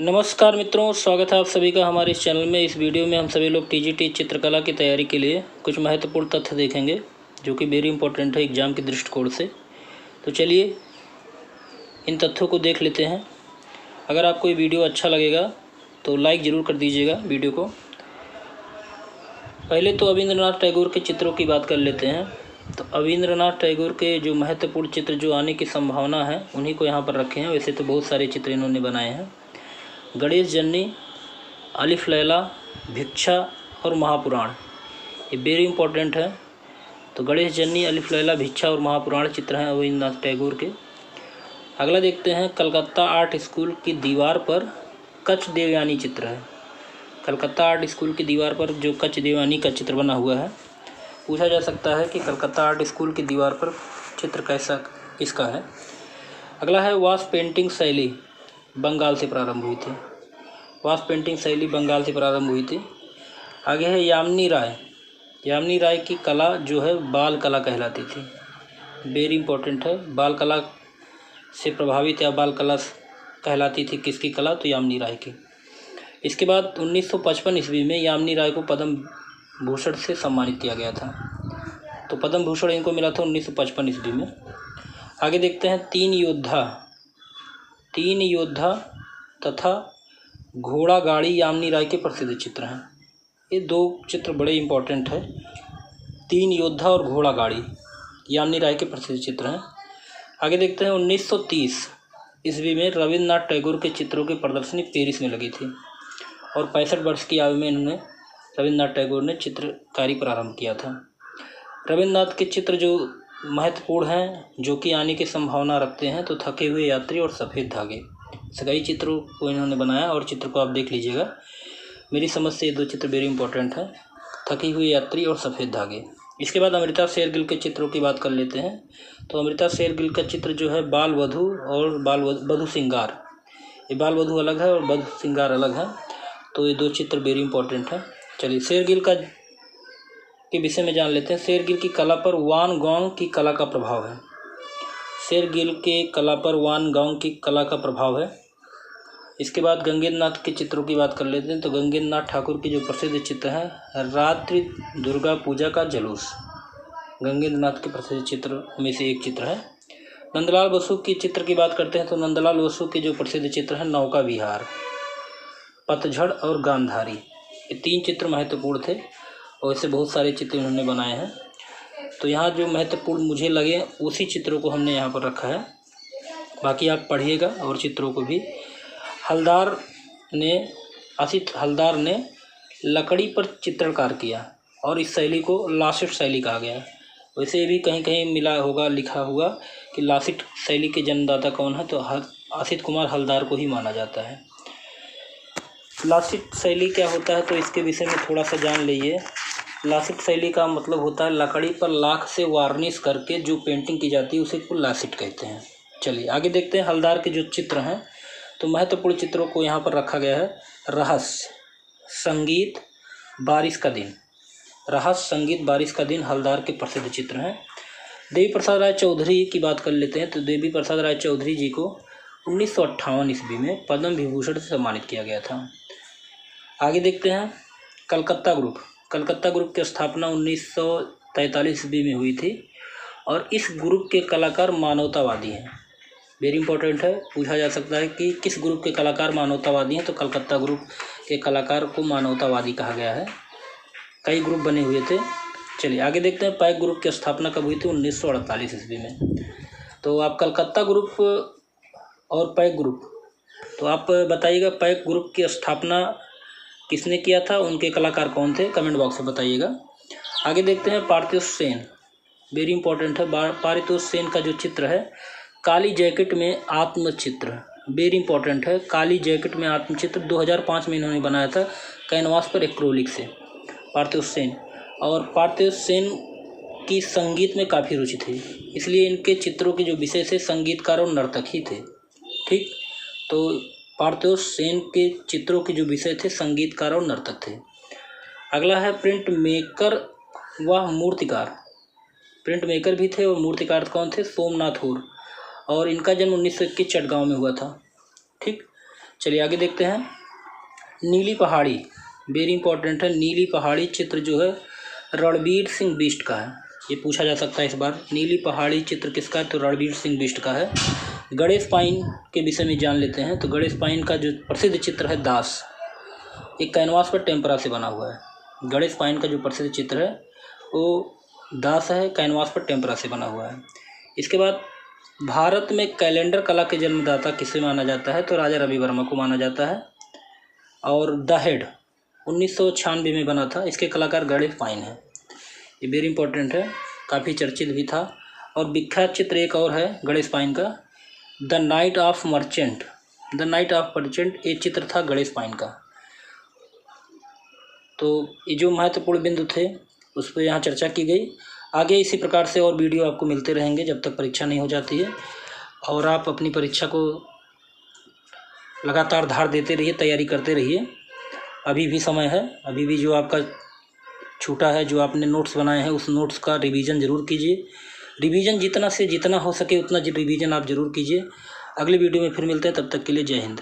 नमस्कार मित्रों, स्वागत है आप सभी का हमारे इस चैनल में। इस वीडियो में हम सभी लोग टीजीटी चित्रकला की तैयारी के लिए कुछ महत्वपूर्ण तथ्य देखेंगे जो कि वेरी इंपॉर्टेंट है एग्ज़ाम के दृष्टिकोण से। तो चलिए इन तथ्यों को देख लेते हैं। अगर आपको ये वीडियो अच्छा लगेगा तो लाइक ज़रूर कर दीजिएगा वीडियो को। पहले तो रवींद्रनाथ टैगोर के चित्रों की बात कर लेते हैं। तो रवींद्रनाथ टैगोर के जो महत्वपूर्ण चित्र जो आने की संभावना है उन्हीं को यहाँ पर रखे हैं। वैसे तो बहुत सारे चित्र इन्होंने बनाए हैं। गणेश जन्नी, अलिफ लैला, भिक्षा और महापुराण, ये वेरी इंपॉर्टेंट है। तो गणेश जन्नी, अलिफ लैला, भिक्षा और महापुराण चित्र हैं रवींद्रनाथ टैगोर के। अगला देखते हैं, कलकत्ता आर्ट स्कूल की दीवार पर कच्छ देवयानी चित्र है। कलकत्ता आर्ट स्कूल की दीवार पर जो कच्छ देवयानी का चित्र बना हुआ है, पूछा जा सकता है कि कलकत्ता आर्ट स्कूल की दीवार पर चित्र कैसा किसका है। अगला है, वाश पेंटिंग शैली बंगाल से प्रारंभ हुई थी। वाश पेंटिंग शैली बंगाल से प्रारंभ हुई थी। आगे है यामिनी राय। यामिनी राय की कला जो है बाल कला कहलाती थी। वेरी इंपॉर्टेंट है, बाल कला से प्रभावित या बाल कला कहलाती थी किसकी कला, तो यामिनी राय की। इसके बाद 1955 ईस्वी में यामिनी राय को पद्म भूषण से सम्मानित किया गया था। तो पद्म भूषण इनको मिला था 1955 ईस्वी में। आगे देखते हैं, तीन योद्धा तथा घोड़ा गाड़ी यामिनी राय के प्रसिद्ध चित्र हैं। ये दो चित्र बड़े इंपॉर्टेंट है। तीन योद्धा और घोड़ा गाड़ी यामिनी राय के प्रसिद्ध चित्र हैं। आगे देखते हैं, 1930 ईस्वी में रवींद्रनाथ टैगोर के चित्रों की प्रदर्शनी पेरिस में लगी थी और 65 वर्ष की आयु में इन्होंने रवींद्रनाथ टैगोर ने चित्रकारी प्रारंभ किया था। रवींद्रनाथ के चित्र जो महत्वपूर्ण हैं, जो कि आने की संभावना रखते हैं, तो थके हुए यात्री और सफ़ेद धागे, कई चित्रों को इन्होंने बनाया और चित्र को आप देख लीजिएगा। मेरी समझ से ये दो चित्र वेरी इंपॉर्टेंट हैं, थकी हुई यात्री और सफ़ेद धागे। इसके बाद अमृता शेरगिल के चित्रों की बात कर लेते हैं। तो अमृता शेरगिल का चित्र जो है बाल वधू और वधू श्रृंगार, ये बाल वधू अलग है और वधू श्रृंगार अलग है। तो ये दो चित्र वेरी इंपॉर्टेंट हैं। चलिए शेरगिल का के विषय में जान लेते हैं। शेरगिल की कला पर वान गॉन्ग की कला का प्रभाव है। शेरगिल के कला पर वान गॉन्ग की कला का प्रभाव है। इसके बाद गंगेंद्र नाथ के चित्रों की बात कर लेते हैं। तो गंगेंद्र नाथ ठाकुर की जो प्रसिद्ध चित्र है, रात्रि दुर्गा पूजा का जुलूस, गंगेंद्र नाथ के प्रसिद्ध चित्र में से एक चित्र है। नंदलाल बसु की चित्र की बात करते हैं। तो नंदलाल बसु के जो प्रसिद्ध चित्र हैं, नौका विहार, पतझड़ और गांधारी, ये तीन चित्र महत्वपूर्ण थे और ऐसे बहुत सारे चित्र उन्होंने बनाए हैं। तो यहाँ जो महत्वपूर्ण मुझे लगे उसी चित्रों को हमने यहाँ पर रखा है। बाकी आप पढ़िएगा और चित्रों को भी। असित हलदार ने लकड़ी पर चित्रकार किया और इस शैली को लासिट शैली कहा गया है। वैसे भी कहीं कहीं मिला होगा, लिखा हुआ कि लासिट शैली के जन्मदाता कौन है, तो असित कुमार हलदार को ही माना जाता है। लासिट शैली क्या होता है, तो इसके विषय में थोड़ा सा जान लीजिए। लासिट शैली का मतलब होता है लकड़ी पर लाख से वार्निश करके जो पेंटिंग की जाती है उसे को लासिट कहते हैं। चलिए आगे देखते हैं, हलदार के जो चित्र हैं, तो महत्वपूर्ण चित्रों को यहाँ पर रखा गया है। रहस्य, संगीत, बारिश का दिन। रहस्य, संगीत, बारिश का दिन हलदार के प्रसिद्ध चित्र हैं। देवी प्रसाद राय चौधरी की बात कर लेते हैं। तो देवी प्रसाद राय चौधरी जी को 1958 ईस्वी में पद्म विभूषण से सम्मानित किया गया था। आगे देखते हैं, कलकत्ता ग्रुप। कलकत्ता ग्रुप की स्थापना 1943 ईस्वी में हुई थी और इस ग्रुप के कलाकार मानवतावादी हैं। वेरी इंपॉर्टेंट है, पूछा जा सकता है कि किस ग्रुप के कलाकार मानवतावादी हैं, तो कलकत्ता ग्रुप के कलाकार को मानवतावादी कहा गया है। कई ग्रुप बने हुए थे। चलिए आगे देखते हैं, पैक ग्रुप की स्थापना कब हुई थी, 1948 ईस्वी में। तो आप कलकत्ता ग्रुप और पैक ग्रुप, तो आप बताइएगा पैक ग्रुप की स्थापना किसने किया था, उनके कलाकार कौन थे, कमेंट बॉक्स में बताइएगा। आगे देखते हैं, पारितोष सेन, वेरी इंपॉर्टेंट है। पारितोष सेन का जो चित्र है, काली जैकेट में आत्मचित्र, वेरी इंपॉर्टेंट है। काली जैकेट में आत्मचित्र 2005 में इन्होंने बनाया था कैनवास पर एक्रोलिक से, पारितोष सेन। और पारितोष सेन की संगीत में काफ़ी रुचि थी, इसलिए इनके चित्रों के जो विषय थे संगीतकार और नर्तक ही थे। ठीक, तो पारितोष सेन के चित्रों के जो विषय थे संगीतकार और नर्तक थे। अगला है, प्रिंट मेकर व मूर्तिकार। प्रिंट मेकर भी थे और मूर्तिकार कौन थे, सोमनाथ होर, और इनका जन्म 1921 चटगांव में हुआ था। ठीक, चलिए आगे देखते हैं। नीली पहाड़ी, वेरी इंपॉर्टेंट है। नीली पहाड़ी चित्र जो है रणवीर सिंह बिष्ट का है, ये पूछा जा सकता है इस बार। नीली पहाड़ी चित्र किसका है? तो रणवीर सिंह बिष्ट का है। गणेश पाइन के विषय में जान लेते हैं। तो गणेश पाइन का जो प्रसिद्ध चित्र है दास, एक कैनवास पर टेम्परा से बना हुआ है। गणेश पाइन का जो प्रसिद्ध चित्र है वो दास है, कैनवास पर टेम्परा से बना हुआ है। इसके बाद भारत में कैलेंडर कला के जन्मदाता किसे माना जाता है? तो राजा रवि वर्मा को माना जाता है। और द हेड 1996 में बना था, इसके कलाकार गणेश पाइन है। ये वेरी इंपॉर्टेंट है, काफ़ी चर्चित भी था। और विख्यात चित्र एक और है गणेश पाइन का, the night of merchant. The night of merchant ये चित्र था गणेश पाइन का। तो ये जो महत्वपूर्ण बिंदु थे उस पर यहाँ चर्चा की गई। आगे इसी प्रकार से और वीडियो आपको मिलते रहेंगे जब तक परीक्षा नहीं हो जाती है। और आप अपनी परीक्षा को लगातार धार देते रहिए, तैयारी करते रहिए। अभी भी समय है, अभी भी जो आपका छूटा है, जो आपने नोट्स बनाए हैं उस नोट्स का रिवीजन ज़रूर कीजिए। रिवीजन जितना से जितना हो सके उतना रिवीजन आप ज़रूर कीजिए। अगले वीडियो में फिर मिलते हैं, तब तक के लिए जय हिंद।